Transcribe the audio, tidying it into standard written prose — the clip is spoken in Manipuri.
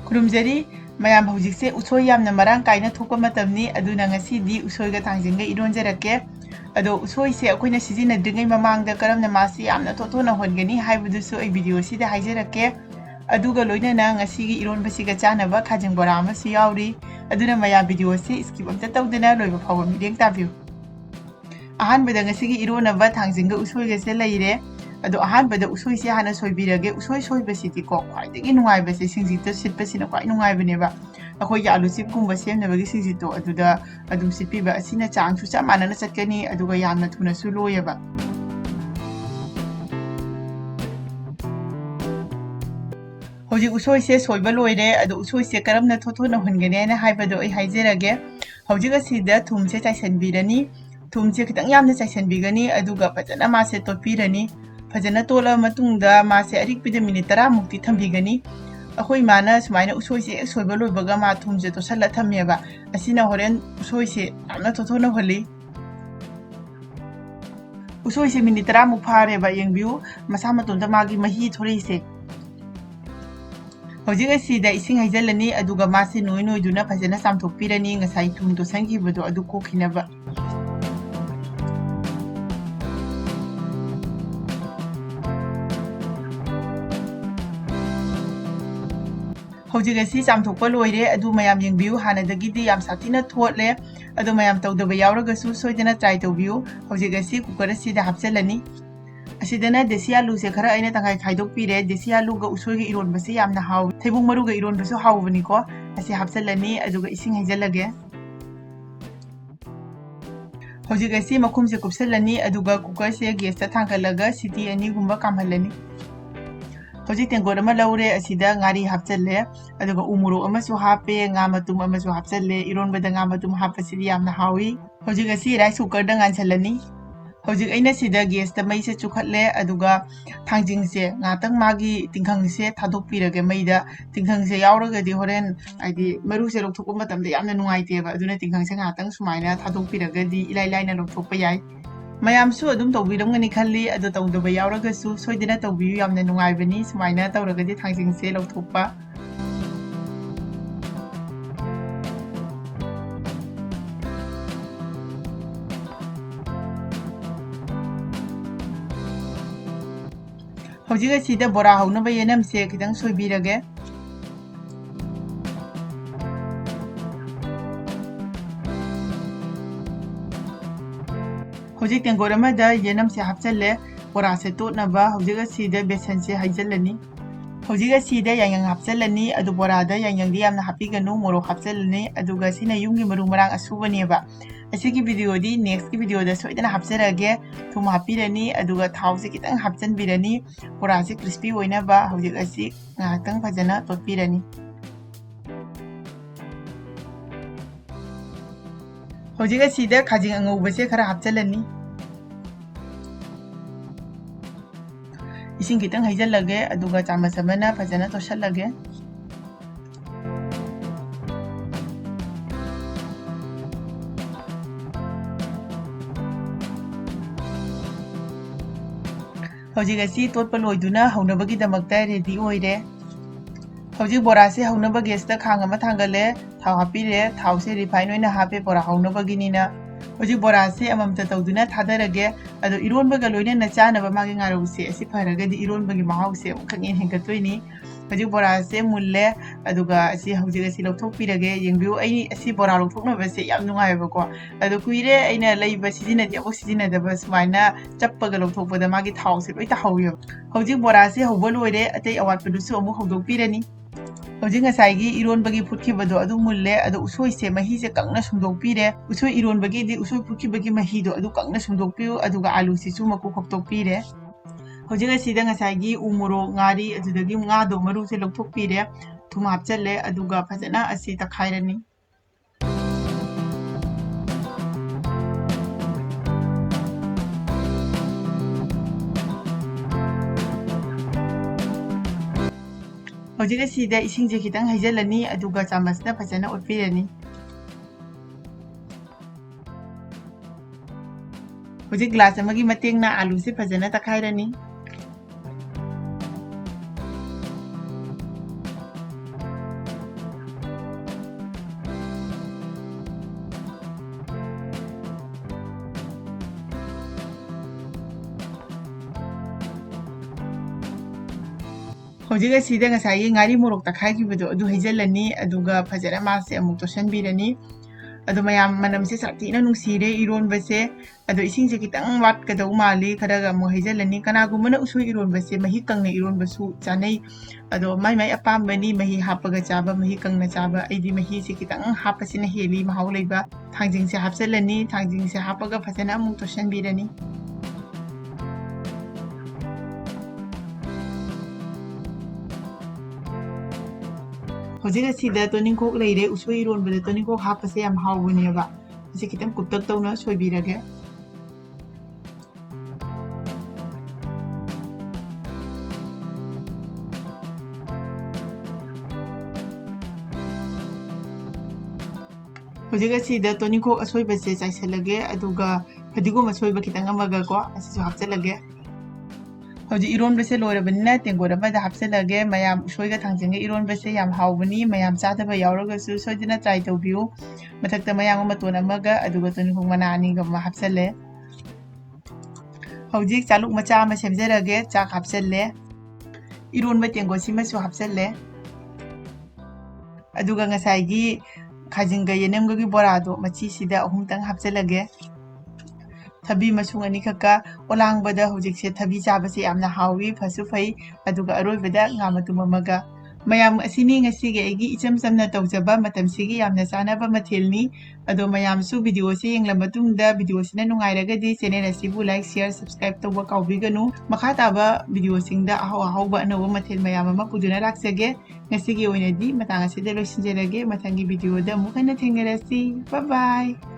ꯈꯨꯔꯨꯝꯖꯔꯤ ꯃꯌꯥꯝ ꯍꯧꯖꯤꯛꯁꯦ ꯎꯁꯣꯏ ꯌꯥꯝꯅ ꯃꯔꯥꯡ ꯀꯥꯏꯅ ꯊꯣꯛꯄ ꯃꯇꯝꯅꯤ ꯑꯗꯨꯅ ꯉꯁꯤꯗꯤ ꯎꯁꯣꯏꯒ ꯊꯥꯡꯖꯤꯡꯒ इरोंजरके अदो उsoइसे अखोइना सिजिनद्रिङै ममांगदा करमना मासी यामना थोथोना होनगनी हाइबदुसु अइ भिडियो सिदा हाइजरके अदुगा लोइनना ngasiगी इरोनबसिगा चानबा खाजिं बोरा अमसु याउरी अदुना मया भिडियो से स्किप अमता तौदना लोइबा फावबा मिदेंग ताबिउ अहानबदा ngasiगी इरोनबा थांजिंगा उसोइगसे लैरे अदो अहानबदा उसोइसे हाना सोइबिरगे उसोइ सोइबसितिको ख्वाइदगी नुंगाइबसे सिंजितो सिटपसिना ख्वाइ नुंगाइबनेबा अखोइगी आलू चिपकुंबा सेमनबगी सिंजितो अदुदा अदुम सिटपिबा असिना चांगसु चा मानना चटकनी अदुगा यामना थुनासु लोयबा हौजिक उसोइसे सोइबा लोइरे अदो उसोइसे करमना थोथोना हुनगनेना हाइबदो अइ हाइजरगे हौजिक असिदा थुमसे चाइसनबिरनी थुमसे खितंग यामना चाइसनबिगनी अदुगा फजना मासे तोपिरनी फजना तोला मतुंगदा मासे अरिकपिदा मिनिट 10 मुक्ति थंबिगनी अखोइ माना सुमाइना उसोइसे एक सोइबा लोइबगा मा थुमसे तोसल्ला थमेबा असिना होरेन उसोइसे यामना थोथोना होली उसोइसे मिनिट 10 मुक फारेबा यंगबिउ मसा मतोंदा मागी मही थोरैसे हौजिक असिदा इसिंग हाइजलनी अदुगा मासे नोइ नोइदुना फजना चामथोकपिरनी ngасai थुम तोसंगिबदो अदु कोखिनबा हौजिक असि चामथोकपा लोइरे अदु मयाम यंगबिउ हानादगिदि याम साथिना थोटले अदु मयाम तौदबा यावरगसु सोइदना ट्राई तौबिउ हौजिक असि कुकर असिदा हापचलनी असिदना देसी आलू से खरा अइना तंगाइ खाइदोकपिरे देसी आलूगा उsoइगा इरोनबसे यामना हाउ थैबुंग मरुगा इरोनबसु हाउबनिको असि हापचलनी अदुगा इसिंग हाइजलगे हौजिक असि मखुमसे कुपसलनी अदुगा कुकर से गैस ता थांगलगा सिटी अनि गुंबा कामहलनी हौजिक तेंगोर अमा लौरे असिदा ngaरी हापचले अदुगा उमुरो अमसु हापे nga matum अमसु हापचले इरोनबदा nga matum हापसिदि यामना हाउई हौजिक असि राइस कुकर दा ngansalani हौजिक अइना सिदा गैस ता मई से चुखटले अदुगा थांजिंग से ngaतंग मागी तिंखंग से थादोकपिरगे मईदा तिंखंग से यावरगदि होरेन आइदि मरु से लोकथोकपा मतमदा यामना नुंगाइतेबा अदुना तिंखंग से ngaतंग सुमाइना थादोकपिरगदि इलाइ लाइना लोकथोकपा याइ मयामसु अदुम तौबिरमगनि खल्ली अदु तौदबा यावरगसु सोइदना तौबियु यामना नुंगाइबनी सुमाइना तौरगदि थांजिंग से लोकथोकपा हौजिक असिदा बोरा हौनबा येनमसे खितंग सोइबिरगे हौजिक तेंगोर अमदा येनमसे हापचले बोरा से तोटनबा हौजिक असिदा बेसन से हाइजलनी हौजिक असिदा यांगं हापचलनी अदु बोरादा यांगंदि यामना हापिगनु मोरो हापचलनी अदुगा सिना युंगी मरु मरांग असुबनेबा असिगी वीडियोदी नेक्स्ट की वीडियोदा सोइदना हापचरगे थुम हापिरनी अदुगा थावसे खितंग हापचनबिरनी बोरा से क्रिस्पी ओइनबा हौजिक असि ngahtang फजना तोटपिरनी हौजिक असिदा खाजिंग अंगौबसे खरा हापचलनी इसिंग खितंग हाइजलगे अदुगा चामच अमना फजना तोसलगे हौजिक असि तोटपा लोइदुना हौनबगिदमक्ता रेडी ओइरे हौजिक बोरा से हौनबा गैस ता खांग अमा थांगले थाव हापिरे थाव से रिफाइन ओइना हापे बोरा हौनबगिनिना हौजिक बोरा से अममता तौदुना थादरगे अदो इरोनबगा लोइना चानबा मागे ngarouसे असि फरगदि इरोनबगी महाउसे खंगे हेंगतोइनी हौजिक बोरा से मुल्ले अदुगा असि हौजिक असि लौथोकपिरगे यंगबिउ अइ असि बोरा लौथोकनबसे याम नुंगाइबको अदो कुइरे अइना लैबा सिजिनदि अबो सिजिनदबा सुमाइना चप्पगा लौथोकपदा मागे थावसे लोइ ताहौयो हौजिक बोरा से हौबा लोइरे अतै अवाटपदुसु अमु हौदोकपिरनी हौजिक ngसाइगी इरोनबगी फुटखिबदो अदु मुल्ले अदो उsoइसे महीसे कंगना सुंदोकपिरे उसोइ इरोनबगीदि उसोइ फुटखिबगी महीदो अदु कंगना सुंदोकपिउ अदुगा आलू सिसु मकु खोक्तोकपिरे हौजिक असिदा ngसाइगी उमुरो ngaरी अदुदगी ngaदो मरुसे लौथोकपिरे थुम हापचले अदुगा फजना असि तखाइरनी हौजिक असिदा इसिंगसे खितंग हाइजलनी अदुगा चामचना फजना ओटपिरनी हौजिक ग्लास अमगी मतेंगना आलू से फजना तखाइरनी ꯍꯧꯖꯤꯛ ꯑꯁꯤꯗ ꯉꯁꯥꯏꯒꯤ ꯉꯥꯔꯤ ꯃꯣꯔꯣꯛ ꯇꯛꯈꯥꯏꯈꯤꯕꯗꯣ ꯑꯗꯨ ꯍꯩꯖꯤꯜꯂꯅꯤ ꯑꯗꯨꯒ ꯐꯖꯅ ꯃꯥꯁꯦ ꯑꯃꯨꯛ ꯇꯣꯠꯁꯟꯕꯤꯔꯅꯤ ꯑꯗꯣ ꯃꯌꯥꯝ ꯃꯅꯝꯁꯦ ꯁꯥꯊꯤꯅ ꯅꯨꯡꯁꯤꯔꯦ ꯏꯔꯣꯟꯕꯁꯦ ꯑꯗꯣ ꯏꯁꯤꯡꯁꯦ ꯈꯤꯇꯪ ꯋꯥꯠꯀꯗꯧ ꯃꯥꯜꯂꯤ ꯈꯔꯒ ꯑꯃꯨꯛ ꯍꯩꯖꯤꯜꯂꯅꯤ ꯀꯅꯥꯒꯨꯝꯕꯅ ꯎꯁꯣꯏ ꯏꯔꯣꯟꯕꯁꯦ ꯃꯍꯤ ꯀꯪꯅ ꯏꯔꯣꯟꯕꯁꯨ ꯆꯥꯅꯩ ꯑꯗꯣ ꯃꯥꯏ ꯃꯥꯏ ꯑꯄꯥꯝꯕꯅꯤ ꯃꯍꯤ ꯍꯥꯞꯄꯒ ꯆꯥꯕ ꯃꯍꯤ ꯀꯪꯅ ꯆꯥꯕ ꯑꯩꯗꯤ ꯃꯍꯤꯁꯦ ꯈꯤꯇꯪ ꯍꯥꯞꯄꯁꯤꯅ ꯍꯦꯜꯂꯤ ꯃꯍꯥꯎ ꯂꯩꯕ ꯊꯥꯡꯖꯤꯡꯁꯦ ꯍꯥꯞꯆꯤꯜꯂꯅꯤ ꯊꯥꯡꯖꯤꯡꯁꯦ ꯍꯥꯞꯄꯒ ꯐꯖꯅ ꯑꯃꯨꯛ ꯇꯣꯠꯁꯟꯕꯤꯔꯅꯤ ꯍꯧꯖꯤꯛ ꯑꯁꯤꯗ ꯇꯣꯅꯤꯡꯈꯣꯛ ꯂꯩꯔꯦ ꯎꯁꯣꯏ ꯏꯔꯣꯟꯕꯗ ꯇꯣꯅꯤꯡꯈꯣꯛ ꯍꯥꯞꯄꯁꯦ ꯌꯥꯝ ꯍꯥꯎꯕꯅꯦꯕ ꯃꯁꯤ ꯈꯤꯇꯪ ꯀꯨꯞꯇꯛ ꯇꯧꯅ ꯁꯣꯏꯕꯤꯔꯒꯦ ꯍꯧꯖꯤꯛ ꯑꯁꯤꯗ ꯇꯣꯅꯤꯡꯈꯣꯛ ꯑꯁꯣꯏꯕꯁꯦ ꯆꯥꯏꯁꯤꯜꯂꯒꯦ ꯑꯗꯨꯒ ꯐꯗꯤꯒꯣꯝ ꯑꯁꯣꯏꯕ ꯈꯤꯇꯪ ꯑꯃꯒꯀꯣ ꯑꯁꯤꯁꯨ ꯍꯥꯞꯆꯤꯜꯂꯒꯦ ꯍꯧꯖꯤꯛ ꯏꯔꯣꯟꯕꯁꯦ ꯂꯣꯏꯔꯕꯅꯤꯅ ꯇꯦꯡꯀꯣꯠ ꯑꯃꯗ ꯍꯥꯞꯆꯤꯜꯂꯒꯦ ꯃꯌꯥꯝ ꯎꯁꯣꯏꯒ ꯊꯥꯡꯖꯤꯡꯒ ꯏꯔꯣꯟꯕꯁꯦ ꯌꯥꯝ ꯍꯥꯎꯕꯅꯤ ꯃꯌꯥꯝ ꯆꯥꯗꯕ ꯌꯥꯎꯔꯒꯁꯨ ꯁꯣꯏꯗꯅ ꯇ꯭ꯔꯥꯏ ꯇꯧꯕꯤꯌꯨ ꯃꯊꯛꯇ ꯃꯌꯥꯡ ꯃꯇꯣꯟ ꯑꯃꯒ ꯑꯗꯨꯒ ꯇꯣꯅꯤꯡꯈꯣꯛ ꯃꯅꯥ ꯑꯅꯤꯒ ꯑꯃ ꯍꯥꯞꯆꯜꯂꯦ ꯍꯧꯖꯤꯛ ꯆꯥꯂꯨꯛ ꯃꯆꯥ ꯑꯃ ꯁꯦꯝꯖꯔꯒꯦ ꯆꯥꯛ ꯍꯥꯞꯆꯜꯂꯦ 이런 땡고시면서 합셀래 ꯑꯗꯨꯒ ꯉꯁꯥꯏꯒꯤ ꯈꯥꯖꯤꯡꯒ ꯌꯦꯅꯝꯒꯒꯤ ꯕꯣꯔꯥꯗꯣ ꯃꯆꯤꯁꯤꯗ ꯑꯍꯨꯝꯇꯪ ꯍꯥꯞꯆꯤꯜꯂꯒꯦ ꯊꯕꯤ ꯃꯁꯨꯡ ꯑꯅꯤꯈꯛꯀ ꯑꯣꯂꯥꯡꯕꯗ ꯍꯧꯖꯤꯛꯁꯦ ꯊꯕꯤ ꯆꯥꯕꯁꯦ ꯌꯥꯝꯅ ꯍꯥꯎꯏ ꯐꯁꯨ ꯐꯩ ꯑꯗꯨꯒ ꯑꯔꯣꯏꯕꯗ ꯉꯥ ꯃꯇꯨꯝ ꯑꯃꯒ ꯃꯌꯥꯝ ꯑꯁꯤꯅꯤ ꯉꯁꯤꯒꯤ ꯑꯩꯒꯤ ꯏꯆꯝ ꯆꯝꯅ ꯇꯧꯖꯕ ꯃꯇꯝꯁꯤꯒꯤ ꯌꯥꯝꯅ ꯆꯥꯅꯕ ꯃꯊꯦꯜꯅꯤ ꯑꯗꯣ ꯃꯌꯥꯝꯁꯨ ꯚꯤꯗꯤꯑꯣꯁꯤ ꯌꯦꯡꯂꯕ ꯃꯇꯨꯡꯗ ꯚꯤꯗꯤꯑꯣꯁꯤꯅ ꯅꯨꯡꯉꯥꯏꯔꯒꯗꯤ ꯆꯦꯅꯦꯜ ꯑꯁꯤꯕꯨ ꯂꯥꯏꯛ ꯁꯦꯌꯔ ꯁꯕꯁꯀ꯭ꯔꯥꯏꯕ ꯇꯧꯕ ꯀꯥꯎꯕꯤꯒꯅꯨ ꯃꯈꯥ ꯇꯥꯕ ꯚꯤꯗꯤꯑꯣꯁꯤꯡꯗ ꯑꯍꯥꯎ ꯑꯍꯥꯎꯕ ꯑꯅꯧꯕ ꯃꯊꯦꯜ ꯃꯌꯥꯝ ꯑꯃ ꯄꯨꯗꯨꯅ ꯂꯥꯛꯆꯒꯦ ꯉꯁꯤꯒꯤ ꯑꯣꯏꯅꯗꯤ ꯃꯇꯥꯡ ꯑꯁꯤꯗ ꯂꯣꯏꯁꯤꯟꯖꯔꯒꯦ ꯃꯊꯪꯒꯤ ꯚꯤꯗꯤꯑꯣꯗ ꯑꯃꯨꯛ ꯍꯟꯅ ꯊꯦꯡꯅꯔꯁꯤ ꯕꯥꯏ ꯕꯥꯏ